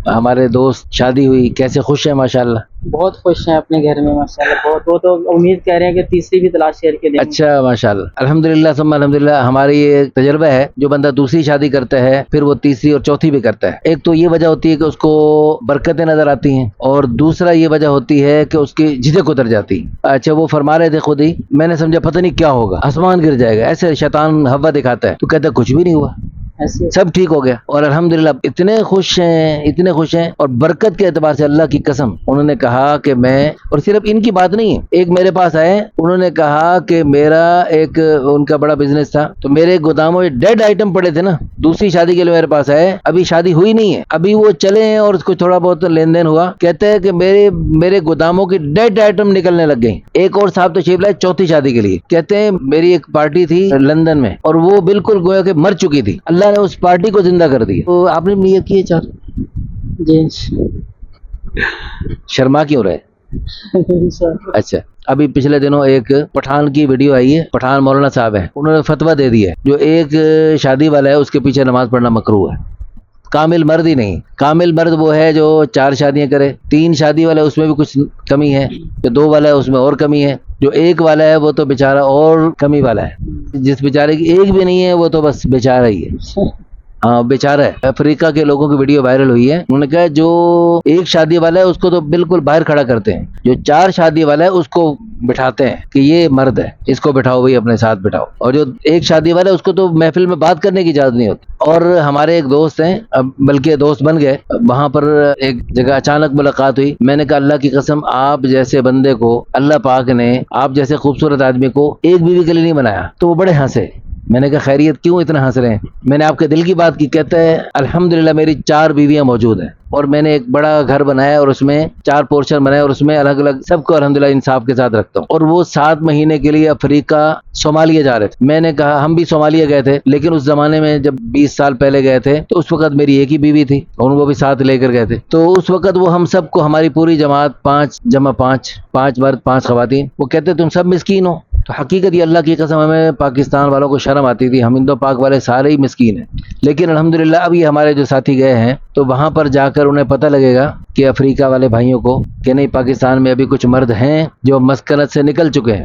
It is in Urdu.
ہمارے دوست شادی ہوئی، کیسے خوش ہیں ماشاءاللہ؟ بہت خوش ہیں اپنے گھر میں ماشاءاللہ، بہت. وہ تو امید کہہ رہے ہیں کہ تیسری بھی طلاق شیئر کے دیں گے. اچھا ماشاءاللہ، الحمدللہ ثم الحمدللہ. ہماری یہ تجربہ ہے، جو بندہ دوسری شادی کرتا ہے پھر وہ تیسری اور چوتھی بھی کرتا ہے. ایک تو یہ وجہ ہوتی ہے کہ اس کو برکتیں نظر آتی ہیں، اور دوسرا یہ وجہ ہوتی ہے کہ اس کی جھجک اتر جاتی. اچھا وہ فرما رہے تھے خود ہی، میں نے سمجھا پتہ نہیں کیا ہوگا، آسمان گر جائے گا، ایسے شیطان ہوا دکھاتا ہے، تو کہتا ہے کچھ بھی نہیں ہوا، ایسے سب ٹھیک ہو گیا. اور الحمدللہ اتنے خوش ہیں. اور برکت کے اعتبار سے اللہ کی قسم، انہوں نے کہا کہ میں، اور صرف ان کی بات نہیں ہے، ایک میرے پاس آئے، انہوں نے کہا کہ میرا ایک ان کا بڑا بزنس تھا، تو میرے گوداموں میں ڈیڈ آئٹم پڑے تھے نا، دوسری شادی کے لیے میرے پاس آئے، ابھی شادی ہوئی نہیں ہے، ابھی وہ چلے ہیں اور اس کو تھوڑا بہت لین دین ہوا، کہتے ہیں کہ میرے گوداموں کی ڈیڈ آئٹم نکلنے لگ گئی. ایک اور صاحب تشریف لائے چوتھی شادی کے لیے، کہتے ہیں میری ایک پارٹی تھی لندن میں، اور وہ بالکل گویا کہ مر چکی تھی، اللہ نے اس پارٹی کو زندہ کر دی. تو آپ نے نیت کی ہے چار؟ جی. شرما کیوں رہے؟ اچھا، ابھی پچھلے دنوں ایک پٹھان کی ویڈیو آئی ہے، پٹھان مولانا صاحب ہیں، انہوں نے فتویٰ دے دیا ہے جو ایک شادی والا ہے اس کے پیچھے نماز پڑھنا مکروہ ہے. کامل مرد ہی نہیں، کامل مرد وہ ہے جو 4 شادیاں کرے، 3 شادی والا اس میں بھی کچھ کمی ہے، جو 2 والا ہے اس میں اور کمی ہے، جو 1 والا ہے وہ تو بیچارہ اور کمی والا ہے، جس بیچارے کی 1 بھی نہیں ہے وہ تو بس بیچارہ ہی ہے. ہاں بیچارہ ہے. افریقہ کے لوگوں کی ویڈیو وائرل ہوئی ہے، انہوں نے کہا جو 1 شادی والا ہے اس کو تو بالکل باہر کھڑا کرتے ہیں، جو 4 شادی والا ہے اس کو بٹھاتے ہیں کہ یہ مرد ہے، اس کو بٹھاؤ بھائی، اپنے ساتھ بٹھاؤ، اور جو 1 شادی والا ہے اس کو تو محفل میں بات کرنے کی اجازت نہیں ہوتی. اور ہمارے ایک دوست ہیں، بلکہ دوست بن گئے، وہاں پر ایک جگہ اچانک ملاقات ہوئی، میں نے کہا اللہ کی قسم آپ جیسے بندے کو اللہ پاک نے، آپ جیسے خوبصورت آدمی کو ایک بیوی کے لیے نہیں بنایا. تو وہ بڑے ہنسے. میں نے کہا خیریت، کیوں اتنا ہنس رہے ہیں؟ میں نے آپ کے دل کی بات کی. کہتا ہے الحمدللہ میری 4 بیویاں موجود ہیں، اور میں نے ایک بڑا گھر بنایا اور اس میں 4 پورشن بنائے، اور اس میں الگ الگ سب کو الحمدللہ انصاف کے ساتھ رکھتا ہوں. اور وہ 7 مہینے کے لیے افریقہ صومالیہ جا رہے تھے. میں نے کہا ہم بھی صومالیہ گئے تھے، لیکن اس زمانے میں جب 20 سال پہلے گئے تھے تو اس وقت میری ایک ہی بیوی تھی، اور وہ بھی ساتھ لے کر گئے تھے. تو اس وقت وہ ہم سب کو، ہماری پوری جماعت 5 جمع 5 مرد 5 خواتین، وہ کہتے تم سب مسکین ہو. تو حقیقت یہ اللہ کی قسم ہمیں پاکستان والوں کو شرم آتی تھی، ہم ہندو پاک والے سارے ہی مسکین ہیں. لیکن الحمدللہ اب یہ ہمارے جو ساتھی گئے ہیں تو وہاں پر جا کر انہیں پتہ لگے گا کہ افریقہ والے بھائیوں کو کہ نہیں، پاکستان میں ابھی کچھ مرد ہیں جو مسکنت سے نکل چکے ہیں.